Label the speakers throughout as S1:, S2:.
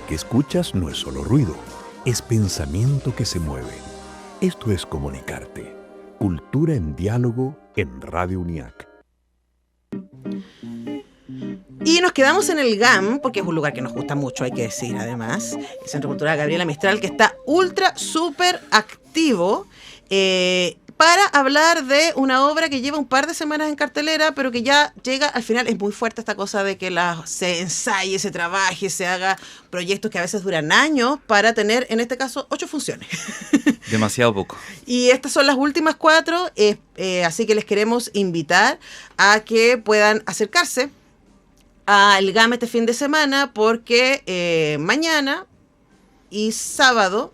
S1: Lo que escuchas no es solo ruido, es pensamiento que se mueve. Esto es Comunicarte. Cultura en diálogo en Radio UNIAC.
S2: Y nos quedamos en el GAM, porque es un lugar que nos gusta mucho, hay que decir además. El Centro Cultural Gabriela Mistral, que está súper activo, para hablar de una obra que lleva un par de semanas en cartelera, pero que ya llega al final. Es muy fuerte esta cosa de que se ensaye, se trabaje, se haga proyectos que a veces duran años para tener, en este caso, 8 funciones.
S3: Demasiado poco.
S2: Y estas son las últimas 4, así que les queremos invitar a que puedan acercarse al GAM este fin de semana, porque mañana y sábado...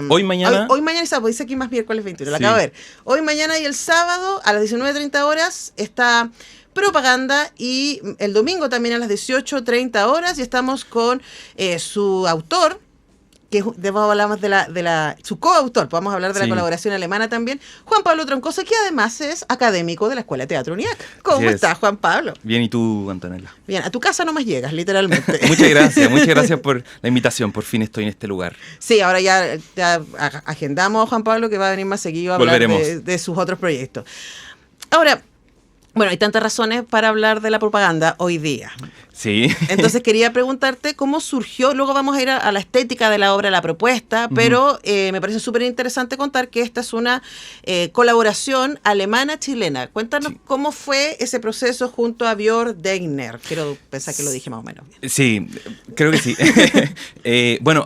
S3: Hoy, mañana
S2: y sábado, dice aquí más miércoles 21, la
S3: sí.
S2: acabo de ver. Hoy, mañana y el sábado a las 19:30 horas está Propaganda, y el domingo también a las 18:30 horas, y estamos con su autor, que hablamos de su coautor, vamos a hablar de la colaboración alemana también, Juan Pablo Troncoso, que además es académico de la Escuela de Teatro UNIAC. ¿Cómo estás, Juan Pablo?
S3: Bien, ¿y tú, Antonella?
S2: Bien, a tu casa nomás llegas, literalmente.
S3: Muchas gracias por la invitación, por fin estoy en este lugar.
S2: Sí, ahora ya agendamos a Juan Pablo, que va a venir más seguido a hablar de sus otros proyectos. Ahora, bueno, hay tantas razones para hablar de la propaganda hoy día.
S3: Sí.
S2: Entonces quería preguntarte cómo surgió, luego vamos a ir a la estética de la obra, a la propuesta, pero me parece súper interesante contar que esta es una colaboración alemana-chilena. Cuéntanos cómo fue ese proceso junto a Björn Degner. Quiero pensar que lo dije más o menos bien.
S3: Sí, creo que sí. Bueno,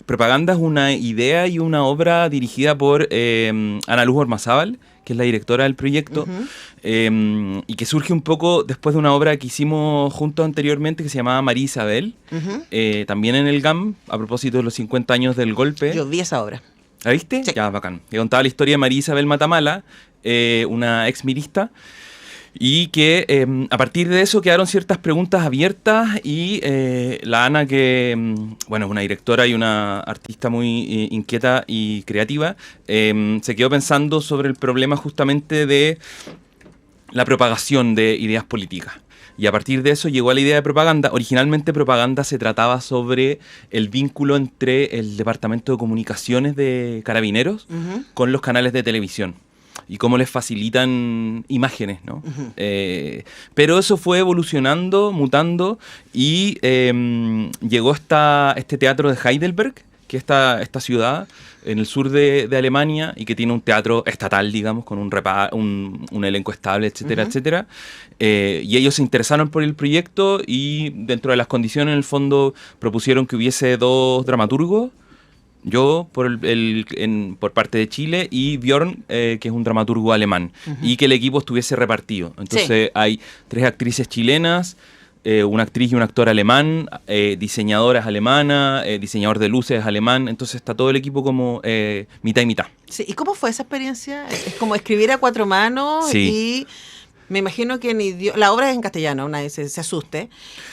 S3: Propaganda es una idea y una obra dirigida por Ana Luz Ormazábal, que es la directora del proyecto, y que surge un poco después de una obra que hicimos juntos anteriormente que se llamaba María Isabel, también en el GAM, a propósito de los 50 años del golpe.
S2: Yo vi esa obra.
S3: ¿La viste?
S2: Sí.
S3: Ya, bacán. Que contaba la historia de María Isabel Matamala, una exmirista, y que a partir de eso quedaron ciertas preguntas abiertas, y la Ana, que bueno, es una directora y una artista muy inquieta y creativa, se quedó pensando sobre el problema justamente de la propagación de ideas políticas. Y a partir de eso llegó a la idea de Propaganda. Originalmente Propaganda se trataba sobre el vínculo entre el Departamento de Comunicaciones de Carabineros con los canales de televisión y cómo les facilitan imágenes, ¿no? Pero eso fue evolucionando, mutando, y llegó este teatro de Heidelberg, que es esta ciudad en el sur de Alemania, y que tiene un teatro estatal, digamos, con un elenco estable, etcétera, etcétera. Y ellos se interesaron por el proyecto, y dentro de las condiciones, en el fondo, propusieron que hubiese 2 dramaturgos. Yo por parte de Chile, y Björn, que es un dramaturgo alemán, y que el equipo estuviese repartido. Entonces hay 3 actrices chilenas, una actriz y un actor alemán, diseñadoras alemanas, diseñador de luces alemán. Entonces está todo el equipo como mitad y mitad.
S2: Sí. ¿Y cómo fue esa experiencia? Es como escribir a 4 manos.
S3: Sí.
S2: Y me imagino que la obra es en castellano, nadie se asuste.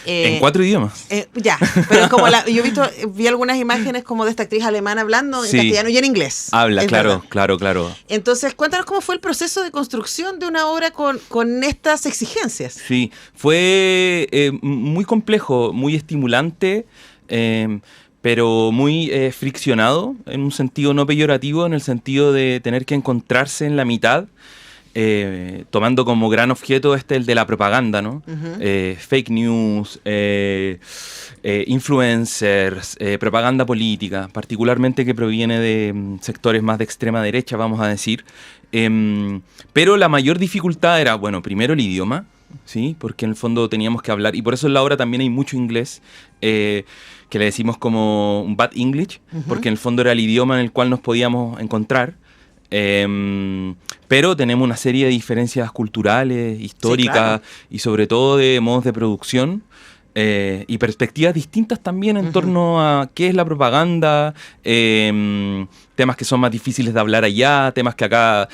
S3: En 4 idiomas.
S2: Ya, pero es como yo vi algunas imágenes como de esta actriz alemana hablando en castellano y en inglés.
S3: Habla, claro.
S2: Entonces, cuéntanos cómo fue el proceso de construcción de una obra con estas exigencias.
S3: Sí, fue muy complejo, muy estimulante, pero muy friccionado, en un sentido no peyorativo, en el sentido de tener que encontrarse en la mitad. Tomando como gran objeto el de la propaganda, ¿no? Fake news, influencers, propaganda política, particularmente que proviene de sectores más de extrema derecha, vamos a decir. Pero la mayor dificultad era, bueno, primero el idioma, ¿sí? Porque en el fondo teníamos que hablar, y por eso en la obra también hay mucho inglés, que le decimos como un bad English, porque en el fondo era el idioma en el cual nos podíamos encontrar. Pero tenemos una serie de diferencias culturales, históricas, sí, claro, y sobre todo de modos de producción, y perspectivas distintas también en torno a qué es la propaganda, temas que son más difíciles de hablar allá, temas que acá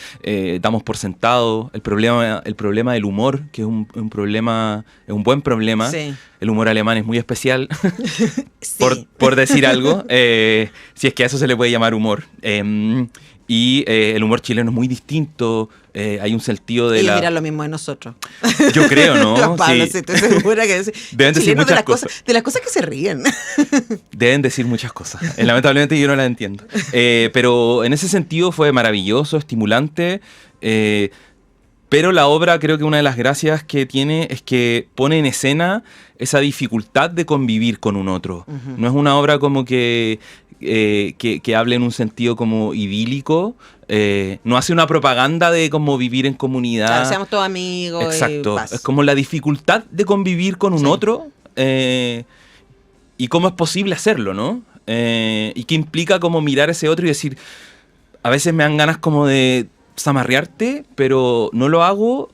S3: damos por sentado, el problema del humor, que es un buen problema. Sí. El humor alemán es muy especial, sí, por decir algo, si es que a eso se le puede llamar humor. Y el humor chileno es muy distinto. Hay un sentido de
S2: Ellos dirán lo mismo de nosotros.
S3: Yo creo, ¿no?
S2: Los Pablos,
S3: Sí.
S2: sí, estoy segura que
S3: Deben decir
S2: chilenos
S3: muchas cosas.
S2: de las cosas que se ríen.
S3: Deben decir muchas cosas. Lamentablemente yo no las entiendo. Pero en ese sentido fue maravilloso, estimulante. Pero la obra, creo que una de las gracias que tiene es que pone en escena esa dificultad de convivir con un otro.
S2: Ujú.
S3: No es una obra como que hable en un sentido como idílico. No hace una propaganda de cómo vivir en comunidad.
S2: Claro, seamos todos amigos.
S3: Exacto.
S2: Y paz.
S3: Es como la dificultad de convivir con un
S2: Sí.
S3: otro y cómo es posible hacerlo, ¿no? Y que implica como mirar a ese otro y decir, a veces me dan ganas como de zamarrearte, pero no lo hago.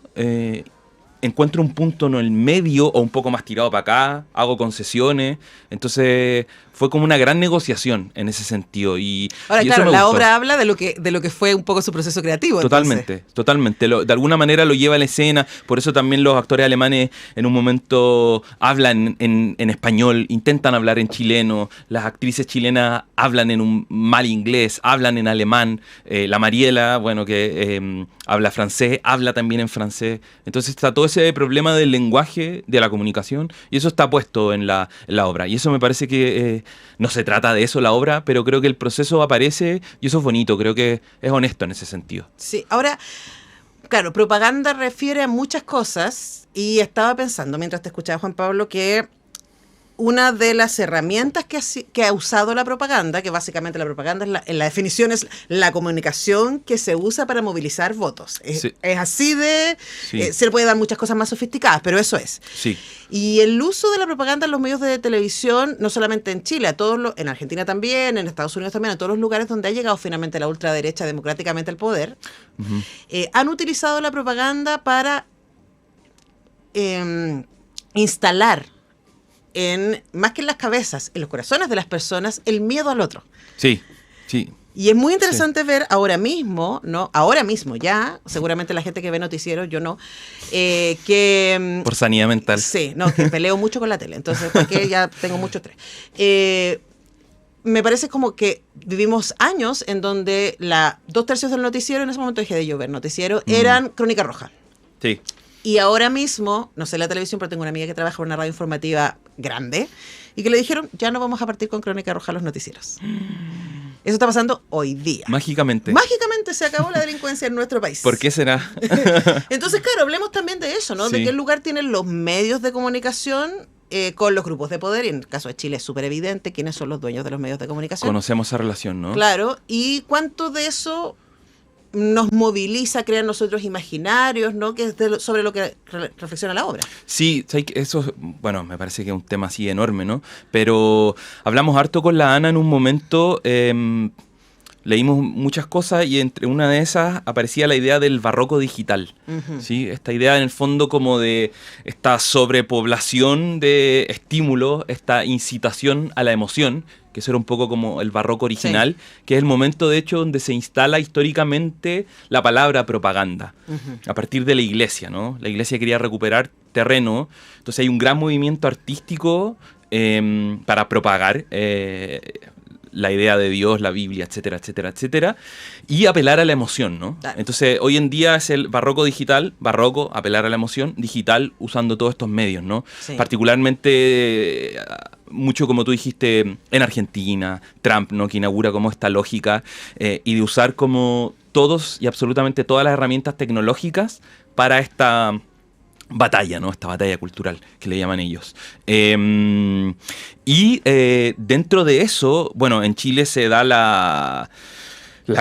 S3: Encuentro un punto en el medio o un poco más tirado para acá, hago concesiones. Entonces fue como una gran negociación en ese sentido.
S2: Ahora,
S3: y eso
S2: claro,
S3: me
S2: la
S3: gustó.
S2: obra habla de lo que fue un poco su proceso creativo.
S3: Totalmente, totalmente. De alguna manera lo lleva a la escena, por eso también los actores alemanes en un momento hablan en español, intentan hablar en chileno, las actrices chilenas hablan en un mal inglés, hablan en alemán, la Mariela, bueno, que habla francés, habla también en francés. Entonces está todo ese problema del lenguaje, de la comunicación, y eso está puesto en la obra. Y eso me parece que no se trata de eso la obra, pero creo que el proceso aparece y eso es bonito, creo que es honesto en ese sentido.
S2: Sí, ahora, claro, propaganda refiere a muchas cosas y estaba pensando mientras te escuchaba, Juan Pablo, que una de las herramientas que ha usado la propaganda, que básicamente la propaganda en la definición es la comunicación que se usa para movilizar votos.
S3: Sí.
S2: Es así de...
S3: Sí.
S2: se le puede dar muchas cosas más sofisticadas, pero eso es.
S3: Sí.
S2: Y el uso de la propaganda en los medios de televisión, no solamente en Chile, en Argentina también, en Estados Unidos también, a todos los lugares donde ha llegado finalmente la ultraderecha democráticamente al poder,
S3: Uh-huh.
S2: han utilizado la propaganda para instalar más que en las cabezas, en los corazones de las personas, el miedo al otro.
S3: Sí, sí.
S2: Y es muy interesante ver ahora mismo, ¿no? Ahora mismo ya, seguramente la gente que ve noticieros, yo no, que...
S3: Por sanidad mental.
S2: Sí, no, que peleo mucho con la tele, entonces porque ya tengo mucho estrés. Me parece como que vivimos años en donde 2/3 del noticiero, en ese momento dejé de yo ver noticiero, eran Crónica Roja.
S3: Sí.
S2: Y ahora mismo, no sé la televisión, pero tengo una amiga que trabaja en una radio informativa grande y que le dijeron, ya no vamos a partir con Crónica Roja los noticieros. Eso está pasando hoy día.
S3: Mágicamente.
S2: Mágicamente se acabó la delincuencia en nuestro país.
S3: ¿Por qué será?
S2: Entonces, claro, hablemos también de eso, ¿no?
S3: Sí.
S2: De qué lugar tienen los medios de comunicación con los grupos de poder. Y en el caso de Chile es súper evidente quiénes son los dueños de los medios de comunicación.
S3: Conocemos esa relación, ¿no?
S2: Claro, y cuánto de eso nos moviliza a crear nosotros imaginarios, ¿no? Que es sobre lo que reflexiona la obra.
S3: Sí, eso, bueno, me parece que es un tema así enorme, ¿no? Pero hablamos harto con la Ana en un momento, leímos muchas cosas y entre una de esas aparecía la idea del barroco digital,
S2: Ujú.
S3: ¿sí? Esta idea en el fondo como de esta sobrepoblación de estímulos, esta incitación a la emoción, que eso era un poco como el barroco original, que es el momento de hecho donde se instala históricamente la palabra propaganda, a partir de la iglesia, ¿no? La iglesia quería recuperar terreno, entonces hay un gran movimiento artístico para propagar la idea de Dios, la Biblia, etcétera, etcétera, etcétera, y apelar a la emoción, ¿no?
S2: Claro.
S3: Entonces, hoy en día es el barroco digital, barroco, apelar a la emoción, digital, usando todos estos medios, ¿no?
S2: Sí.
S3: Particularmente, mucho como tú dijiste, en Argentina, Trump, ¿no? Que inaugura como esta lógica y de usar como todos y absolutamente todas las herramientas tecnológicas para esta batalla, ¿no? Esta batalla cultural que le llaman ellos. Dentro de eso, bueno, en Chile se da la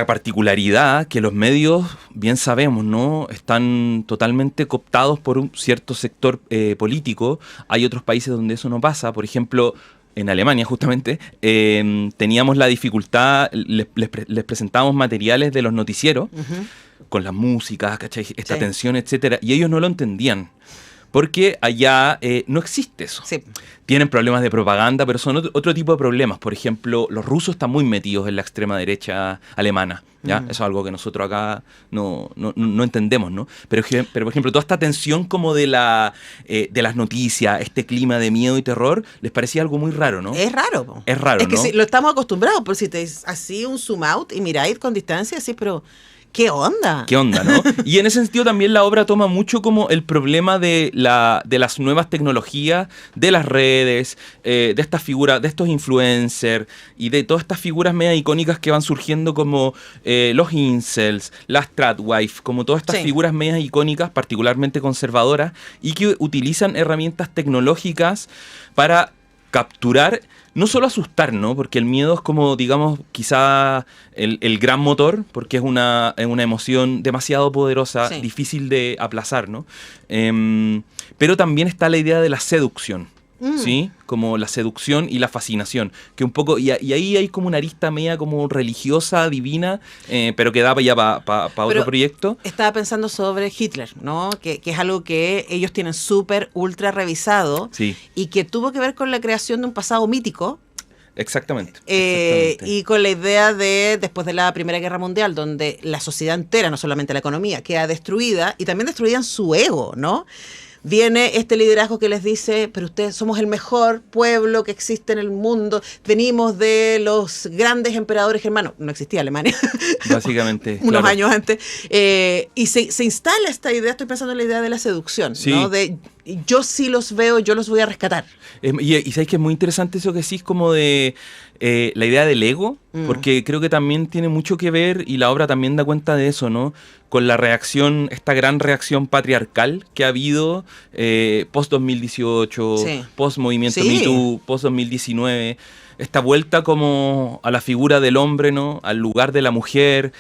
S3: particularidad que los medios, bien sabemos, ¿no? Están totalmente cooptados por un cierto sector político. Hay otros países donde eso no pasa. Por ejemplo, en Alemania, justamente, teníamos la dificultad, les presentábamos materiales de los noticieros,
S2: Ujú.
S3: con las músicas, ¿cachai? Esta
S2: Sí.
S3: tensión, etcétera, y ellos no lo entendían. porque allá no existe eso.
S2: Sí.
S3: Tienen problemas de propaganda, pero son otro tipo de problemas. Por ejemplo, los rusos están muy metidos en la extrema derecha alemana. ¿Ya? Eso es algo que nosotros acá no entendemos, ¿no? Pero, por ejemplo, toda esta tensión como de las noticias, este clima de miedo y terror, les parecía algo muy raro, ¿no?
S2: Es raro, po.
S3: Es raro,
S2: Es que
S3: ¿no?
S2: si, lo estamos acostumbrados, por si te así un zoom out y miráis con distancia, así, pero ¿qué onda?
S3: ¿Qué onda, no? Y en ese sentido también la obra toma mucho como el problema de las nuevas tecnologías, de las redes, de estas figuras, de estos influencers y de todas estas figuras media icónicas que van surgiendo como los incels, las tradwife, como todas estas figuras medias icónicas, particularmente conservadoras, y que utilizan herramientas tecnológicas para capturar, no solo asustar, ¿no? Porque el miedo es como, digamos, quizá el gran motor, porque es una emoción demasiado poderosa, difícil de aplazar, ¿no? Pero también está la idea de la seducción, ¿sí? Como la seducción y la fascinación, que un poco, y ahí hay como una arista media como religiosa, divina, pero que da ya para otro proyecto.
S2: Estaba pensando sobre Hitler, ¿no? Que es algo que ellos tienen súper, ultra revisado, y que tuvo que ver con la creación de un pasado mítico.
S3: Exactamente.
S2: Y con la idea de, después de la Primera Guerra Mundial, donde la sociedad entera, no solamente la economía, queda destruida, y también destruían su ego, ¿no? Viene este liderazgo que les dice, pero ustedes somos el mejor pueblo que existe en el mundo, venimos de los grandes emperadores germanos, no existía Alemania,
S3: básicamente,
S2: unos años antes, y se instala esta idea, estoy pensando en la idea de la seducción, ¿no? De yo sí los veo, yo los voy a rescatar.
S3: Y sabéis que es muy interesante eso que decís como de la idea del ego, porque creo que también tiene mucho que ver, y la obra también da cuenta de eso, ¿no? Con la reacción, esta gran reacción patriarcal que ha habido post-2018, post-movimiento Me Too, post-2019, esta vuelta como a la figura del hombre, ¿no? Al lugar de la mujer,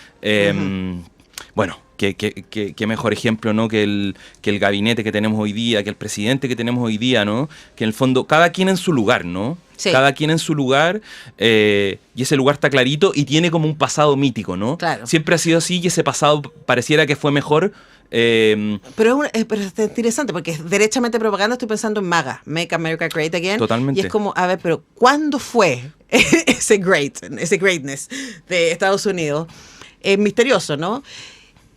S3: bueno, qué mejor ejemplo, ¿no? que el gabinete que tenemos hoy día, que el presidente que tenemos hoy día, ¿no? Que en el fondo cada quien en su lugar, ¿no? Cada quien en su lugar, y ese lugar está clarito y tiene como un pasado mítico, ¿no?
S2: Claro.
S3: Siempre ha sido así y ese pasado pareciera que fue mejor.
S2: Pero es interesante porque es derechamente propaganda. Estoy pensando en MAGA, Make America Great Again.
S3: Totalmente.
S2: Y es como, a ver, pero ¿cuándo fue ese greatness de Estados Unidos? Es misterioso, ¿no?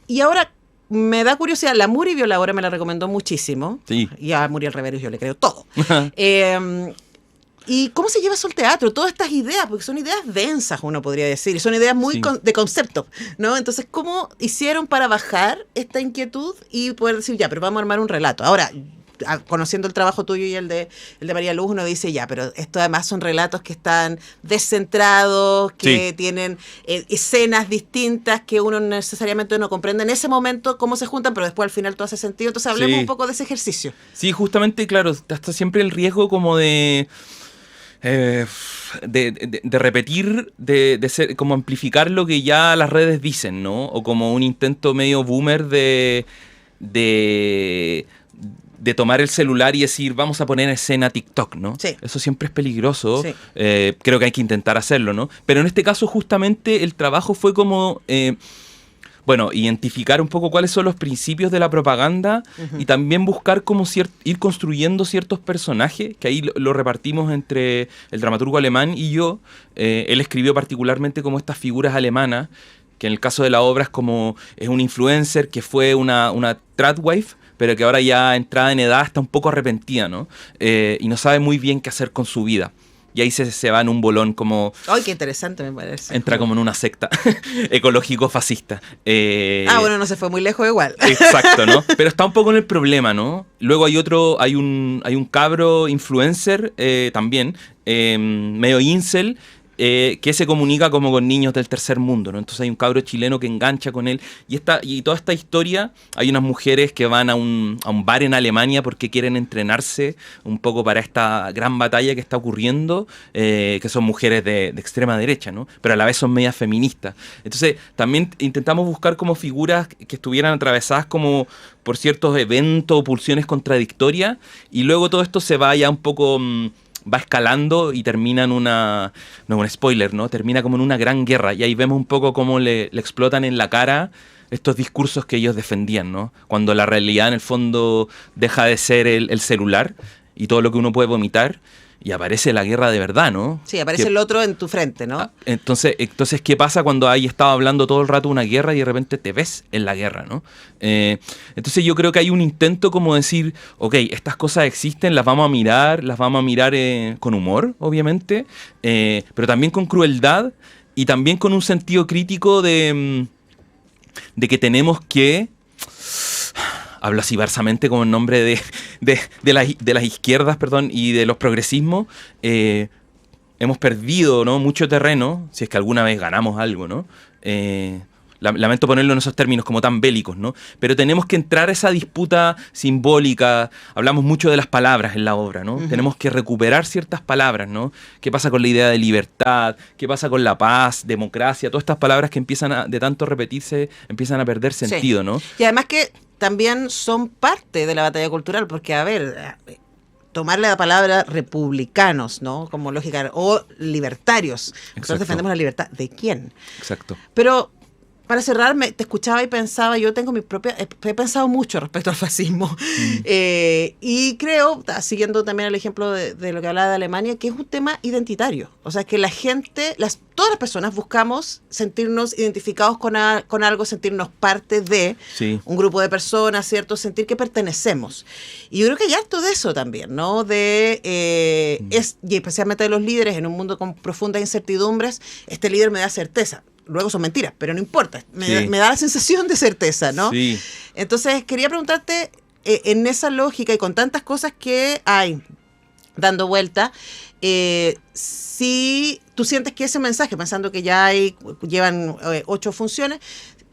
S2: Y ahora me da curiosidad, la Muri Violadora me la recomendó muchísimo.
S3: Sí.
S2: Y a Muriel Reverus yo le creo todo. ¿Y cómo se lleva eso al teatro? Todas estas ideas, porque son ideas densas, uno podría decir, y son ideas muy de concepto, ¿no? Entonces, ¿cómo hicieron para bajar esta inquietud y poder decir, ya, pero vamos a armar un relato? Ahora, conociendo el trabajo tuyo y el de María Luz, uno dice, ya, pero esto además son relatos que están descentrados, que tienen escenas distintas que uno necesariamente no comprende en ese momento cómo se juntan, pero después al final todo hace sentido. Entonces hablemos un poco de ese ejercicio.
S3: Sí, justamente, claro, está siempre el riesgo como de repetir, de ser, como amplificar lo que ya las redes dicen, ¿no? O como un intento medio boomer de tomar el celular y decir, vamos a poner en escena TikTok, ¿no? Sí. Eso siempre es peligroso. Sí. Creo que hay que intentar hacerlo, ¿no? Pero en este caso, justamente, el trabajo fue como... identificar un poco cuáles son los principios de la propaganda y también buscar cómo ir construyendo ciertos personajes, que ahí lo repartimos entre el dramaturgo alemán y yo. Él escribió particularmente como estas figuras alemanas, que en el caso de la obra es un influencer que fue una tradwife, pero que ahora ya entrada en edad está un poco arrepentida, ¿no? Y no sabe muy bien qué hacer con su vida. Y ahí se va en un bolón como... ¡Ay,
S2: qué interesante me parece!
S3: Entra como en una secta ecológico-fascista.
S2: Bueno, no se fue muy lejos igual.
S3: Exacto, ¿no? Pero está un poco en el problema, ¿no? Luego hay un cabro influencer también, medio incel, que se comunica como con niños del tercer mundo, ¿no? Entonces hay un cabro chileno que engancha con él y toda esta historia, hay unas mujeres que van a un bar en Alemania porque quieren entrenarse un poco para esta gran batalla que está ocurriendo, que son mujeres de extrema derecha, ¿no? Pero a la vez son medias feministas. Entonces también intentamos buscar como figuras que estuvieran atravesadas como por ciertos eventos o pulsiones contradictorias, y luego todo esto se va ya un poco... va escalando y termina en una... No, un spoiler, ¿no? Termina como en una gran guerra. Y ahí vemos un poco cómo le explotan en la cara estos discursos que ellos defendían, ¿no? Cuando la realidad en el fondo deja de ser el celular y todo lo que uno puede vomitar y aparece la guerra de verdad, ¿no?
S2: Sí, aparece el otro en tu frente, ¿no?
S3: Entonces, ¿qué pasa cuando ahí estaba hablando todo el rato una guerra y de repente te ves en la guerra, ¿no? Entonces yo creo que hay un intento como decir, ok, estas cosas existen, las vamos a mirar con humor, obviamente, pero también con crueldad y también con un sentido crítico de que tenemos que... Hablo así barsamente como en nombre de las izquierdas, perdón, y de los progresismos. Hemos perdido, ¿no?, mucho terreno, si es que alguna vez ganamos algo, ¿no? Lamento ponerlo en esos términos como tan bélicos, ¿no? Pero tenemos que entrar a esa disputa simbólica. Hablamos mucho de las palabras en la obra, ¿no? Tenemos que recuperar ciertas palabras, ¿no? ¿Qué pasa con la idea de libertad? ¿Qué pasa con la paz, democracia? Todas estas palabras que empiezan de tanto repetirse, empiezan a perder sentido,
S2: Sí.
S3: ¿no?
S2: Y además que también son parte de la batalla cultural, porque, a ver, tomarle la palabra republicanos, ¿no? Como lógica, o libertarios. Nosotros
S3: Exacto.
S2: defendemos la libertad. ¿De quién?
S3: Exacto.
S2: Pero para cerrar, te escuchaba y pensaba, yo tengo mi propia, he pensado mucho respecto al fascismo. Y creo, siguiendo también el ejemplo de lo que hablaba de Alemania, que es un tema identitario. O sea, que la gente, todas las personas buscamos sentirnos identificados con algo, sentirnos parte de
S3: Sí.
S2: un grupo de personas, ¿cierto? Sentir que pertenecemos. Y yo creo que hay harto de eso también, ¿no? Y especialmente de los líderes en un mundo con profundas incertidumbres, este líder me da certeza. Luego son mentiras, pero no importa. Me da la sensación de certeza, ¿no?
S3: Sí.
S2: Entonces, quería preguntarte, en esa lógica y con tantas cosas que hay dando vuelta, si tú sientes que ese mensaje, pensando que ya llevan 8 funciones,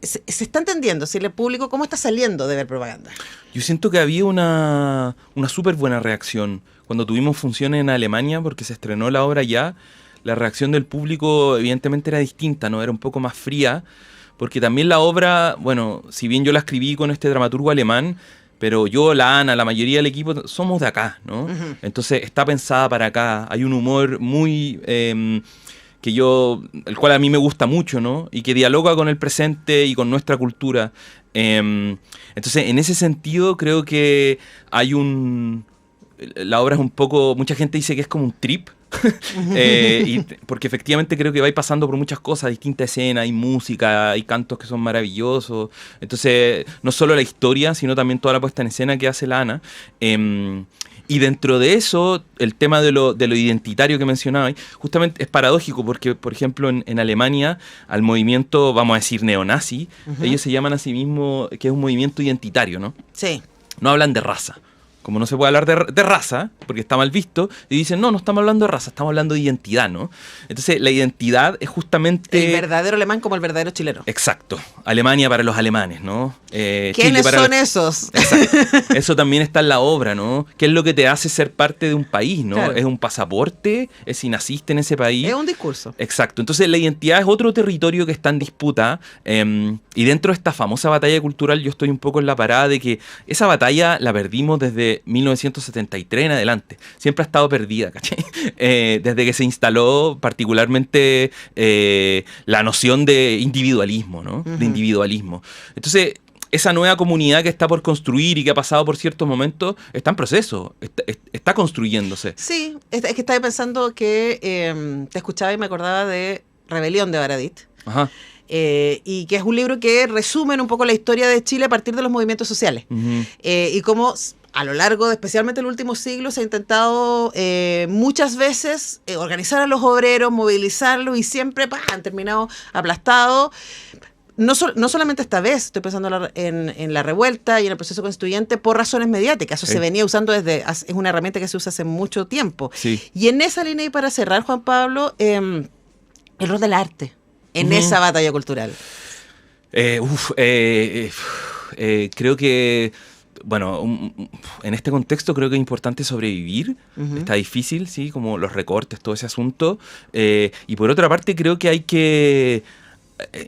S2: se está entendiendo, si el público, ¿cómo está saliendo de ver propaganda?
S3: Yo siento que había una súper buena reacción. Cuando tuvimos funciones en Alemania, porque se estrenó la obra ya, la reacción del público evidentemente era distinta, ¿no? Era un poco más fría, porque también la obra, bueno, si bien yo la escribí con este dramaturgo alemán, pero yo, la Ana, la mayoría del equipo, somos de acá, ¿no?
S2: Uh-huh.
S3: Entonces está pensada para acá. Hay un humor muy... el cual a mí me gusta mucho, ¿no? Y que dialoga con el presente y con nuestra cultura. Entonces, en ese sentido, creo que la obra es un poco... Mucha gente dice que es como un trip, porque efectivamente creo que va pasando por muchas cosas, distintas escenas, hay música, hay cantos que son maravillosos. Entonces, no solo la historia, sino también toda la puesta en escena que hace la Ana. Y dentro de eso, el tema de lo identitario que mencionaba, justamente es paradójico porque, por ejemplo, en Alemania, al movimiento, vamos a decir, neonazi, ellos se llaman a sí mismos que es un movimiento identitario, ¿no?
S2: Sí.
S3: No hablan de raza. Como no se puede hablar de raza, porque está mal visto, y dicen, no estamos hablando de raza, estamos hablando de identidad, ¿no? Entonces, la identidad es justamente...
S2: El verdadero alemán como el verdadero chileno.
S3: Exacto. Alemania para los alemanes, ¿no?
S2: ¿Quiénes son esos?
S3: Exacto. Eso también está en la obra, ¿no? ¿Qué es lo que te hace ser parte de un país, ¿no?
S2: Claro.
S3: ¿Es un pasaporte? ¿Es si naciste en ese país?
S2: Es un discurso.
S3: Exacto. Entonces la identidad es otro territorio que está en disputa, y dentro de esta famosa batalla cultural yo estoy un poco en la parada de que esa batalla la perdimos desde 1973 en adelante. Siempre ha estado perdida, ¿cachai? Desde que se instaló particularmente la noción de individualismo, ¿no?
S2: Uh-huh.
S3: De individualismo. Entonces, esa nueva comunidad que está por construir y que ha pasado por ciertos momentos está en proceso, está construyéndose.
S2: Sí, es que estaba pensando que te escuchaba y me acordaba de Rebelión de Baradit.
S3: Ajá.
S2: Y que es un libro que resume un poco la historia de Chile a partir de los movimientos sociales.
S3: Uh-huh.
S2: Y cómo a lo largo, especialmente el último siglo, se ha intentado muchas veces organizar a los obreros, movilizarlos y siempre han terminado aplastados. No solamente esta vez, estoy pensando en la revuelta y en el proceso constituyente por razones mediáticas. Eso se venía usando es una herramienta que se usa hace mucho tiempo.
S3: Sí.
S2: Y en esa línea, y para cerrar, Juan Pablo, el rol del arte en esa batalla cultural.
S3: Creo que, bueno, en este contexto creo que es importante sobrevivir. Uh-huh. Está difícil, sí, como los recortes, todo ese asunto. Y por otra parte creo que hay que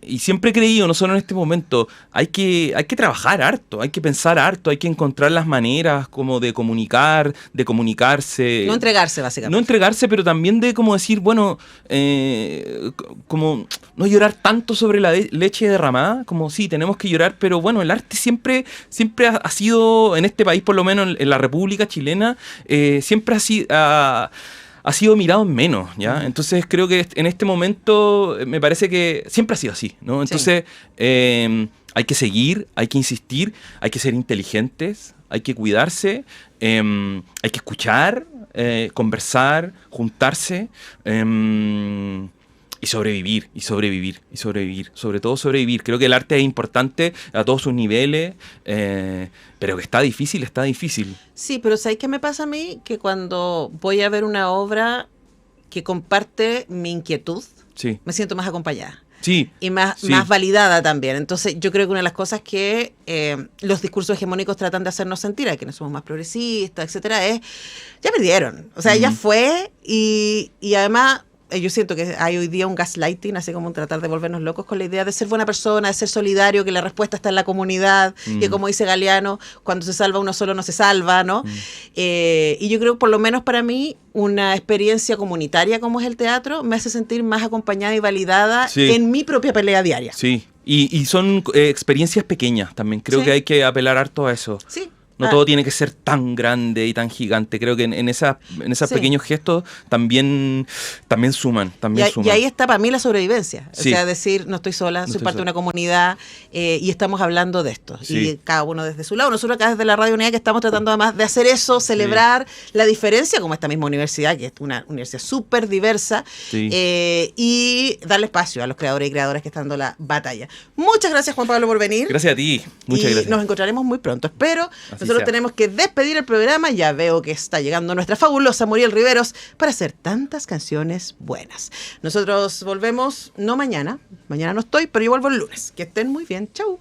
S3: y siempre he creído, no solo en este momento, hay que trabajar harto, hay que pensar harto, hay que encontrar las maneras como de comunicar, de comunicarse.
S2: No entregarse, básicamente.
S3: No entregarse, pero también de como decir, bueno, como no llorar tanto sobre la leche derramada, como sí, tenemos que llorar, pero bueno, el arte siempre ha sido, en este país por lo menos, en la República Chilena, siempre ha sido mirado en menos, ¿ya? Entonces creo que en este momento me parece que siempre ha sido así, ¿no? Entonces hay que seguir, hay que insistir, hay que ser inteligentes, hay que cuidarse, hay que escuchar, conversar, juntarse y sobrevivir, y sobrevivir, y sobrevivir. Sobre todo sobrevivir. Creo que el arte es importante a todos sus niveles, pero que está difícil, está difícil.
S2: Sí, pero ¿sabes qué me pasa a mí? Que cuando voy a ver una obra que comparte mi inquietud,
S3: Sí.
S2: me siento más acompañada.
S3: Sí.
S2: Y más validada también. Entonces, yo creo que una de las cosas que los discursos hegemónicos tratan de hacernos sentir, a quienes somos más progresistas, etcétera, es, ya perdieron. O sea, ya fue y además yo siento que hay hoy día un gaslighting, así como un tratar de volvernos locos con la idea de ser buena persona, de ser solidario, que la respuesta está en la comunidad, que como dice Galeano, cuando se salva uno solo no se salva, ¿no? Y yo creo, por lo menos para mí, una experiencia comunitaria como es el teatro me hace sentir más acompañada y validada en mi propia pelea diaria.
S3: Sí, y son experiencias pequeñas también. Creo que hay que apelar harto a eso.
S2: Sí.
S3: No todo tiene que ser tan grande y tan gigante. Creo que en esos pequeños gestos también suman.
S2: Y ahí está para mí la sobrevivencia.
S3: Sí.
S2: O sea, decir, no estoy sola, soy parte de una comunidad y estamos hablando de esto.
S3: Sí.
S2: Y cada uno desde su lado. Nosotros acá desde la Radio Unidad que estamos tratando además de hacer eso, celebrar la diferencia, como esta misma universidad, que es una universidad súper diversa, y darle espacio a los creadores y creadoras que están dando la batalla. Muchas gracias, Juan Pablo, por venir.
S3: Gracias a ti. Muchas gracias.
S2: Nos encontraremos muy pronto, espero.
S3: Así
S2: Nosotros tenemos que despedir el programa. Ya veo que está llegando nuestra fabulosa Muriel Riveros para hacer tantas canciones buenas. Nosotros volvemos, no mañana. Mañana no estoy, pero yo vuelvo el lunes. Que estén muy bien. Chau.